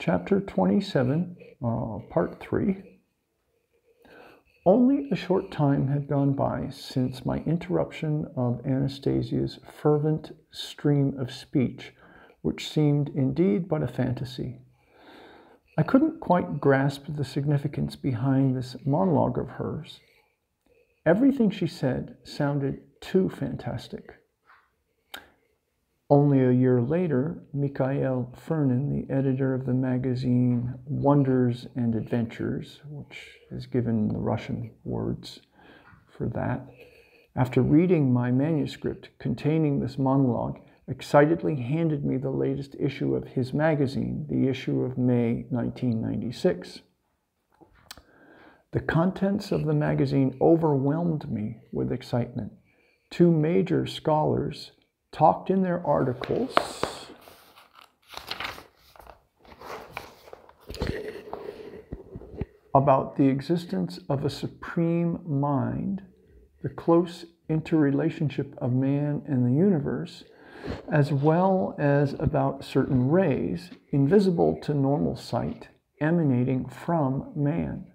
Chapter 27, Part 3. Only a short time had gone by since my interruption of Anastasia's fervent stream of speech, which seemed indeed but a fantasy. I couldn't quite grasp the significance behind this monologue of hers. Everything she said sounded too fantastic. Only a year later, Mikhail Fernin, the editor of the magazine Wonders and Adventures, which is given the Russian words for that, after reading my manuscript containing this monologue, excitedly handed me the latest issue of his magazine, the issue of May 1996. The contents of the magazine overwhelmed me with excitement. Two major scholars talked in their articles about the existence of a supreme mind, the close interrelationship of man and the universe, as well as about certain rays, invisible to normal sight, emanating from man.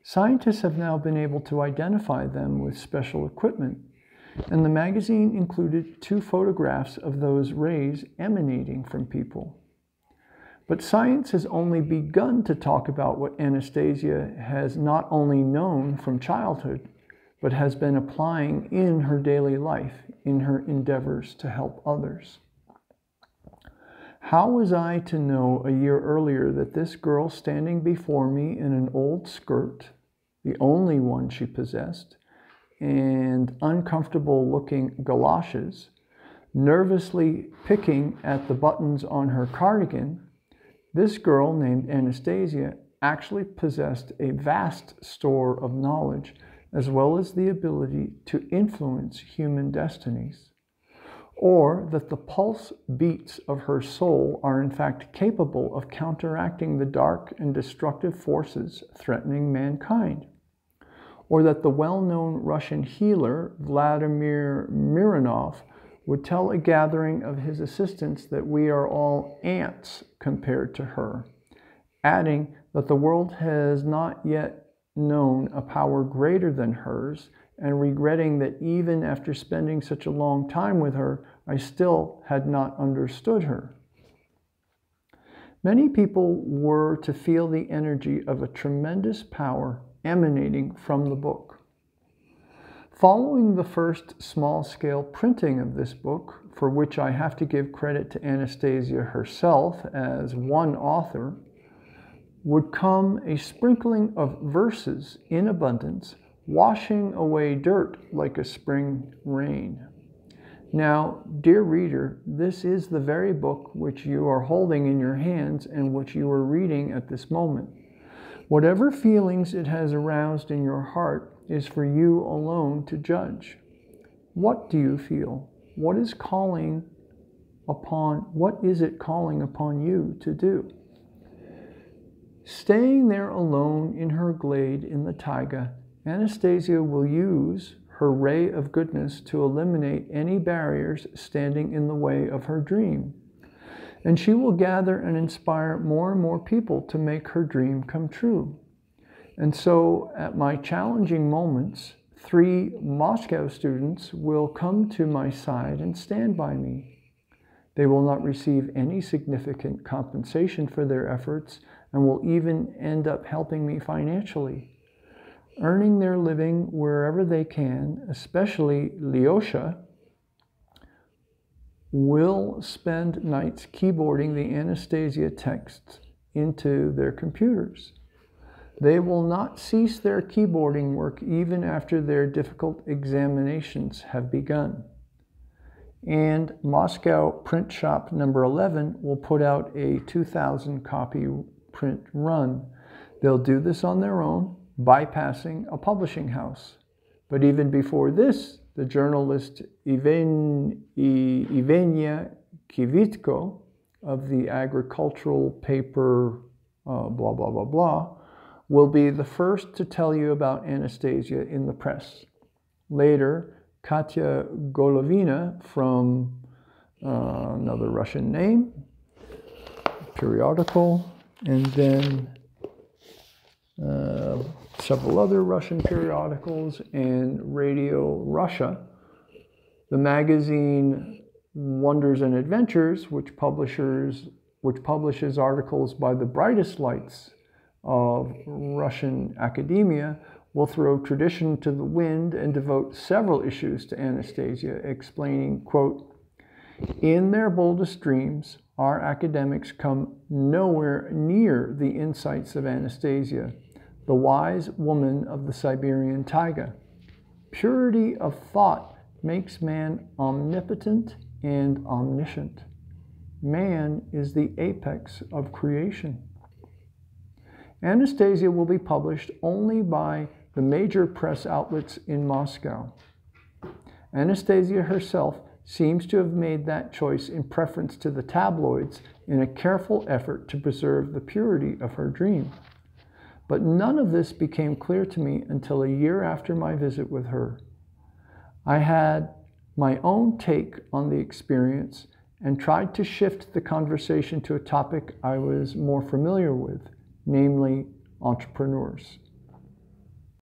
Scientists have now been able to identify them with special equipment, and the magazine included 2 photographs of those rays emanating from people. But science has only begun to talk about what Anastasia has not only known from childhood, but has been applying in her daily life, in her endeavors to help others. How was I to know a year earlier that this girl standing before me in an old skirt, the only one she possessed, and uncomfortable-looking galoshes, nervously picking at the buttons on her cardigan, this girl named Anastasia actually possessed a vast store of knowledge as well as the ability to influence human destinies, or that the pulse beats of her soul are in fact capable of counteracting the dark and destructive forces threatening mankind, or that the well-known Russian healer Vladimir Mironov would tell a gathering of his assistants that we are all ants compared to her, adding that the world has not yet known a power greater than hers, and regretting that even after spending such a long time with her, I still had not understood her. Many people were to feel the energy of a tremendous power emanating from the book. Following the first small-scale printing of this book, for which I have to give credit to Anastasia herself as one author, would come a sprinkling of verses in abundance, washing away dirt like a spring rain. Now, dear reader, this is the very book which you are holding in your hands and which you are reading at this moment. Whatever feelings it has aroused in your heart is for you alone to judge. What do you feel? What is it calling upon you to do? Staying there alone in her glade in the taiga, Anastasia will use her ray of goodness to eliminate any barriers standing in the way of her dream. And she will gather and inspire more and more people to make her dream come true. And so, at my challenging moments, 3 Moscow students will come to my side and stand by me. They will not receive any significant compensation for their efforts and will even end up helping me financially, earning their living wherever they can. Especially Lyosha will spend nights keyboarding the Anastasia texts into their computers. They will not cease their keyboarding work even after their difficult examinations have begun. And Moscow Print Shop number 11 will put out a 2,000 copy print run. They'll do this on their own, bypassing a publishing house. But even before this, the journalist Evgenia Kivitko of the agricultural paper blah, blah, blah, blah, will be the first to tell you about Anastasia in the press. Later, Katya Golovina from another Russian name, periodical, and then several other Russian periodicals and Radio Russia. The magazine Wonders and Adventures, which publishes articles by the brightest lights of Russian academia, will throw tradition to the wind and devote several issues to Anastasia, explaining, quote, "In their boldest dreams, our academics come nowhere near the insights of Anastasia, the wise woman of the Siberian taiga. Purity of thought makes man omnipotent and omniscient. Man is the apex of creation." Anastasia will be published only by the major press outlets in Moscow. Anastasia herself seems to have made that choice in preference to the tabloids in a careful effort to preserve the purity of her dream. But none of this became clear to me until a year after my visit with her. I had my own take on the experience and tried to shift the conversation to a topic I was more familiar with, namely entrepreneurs.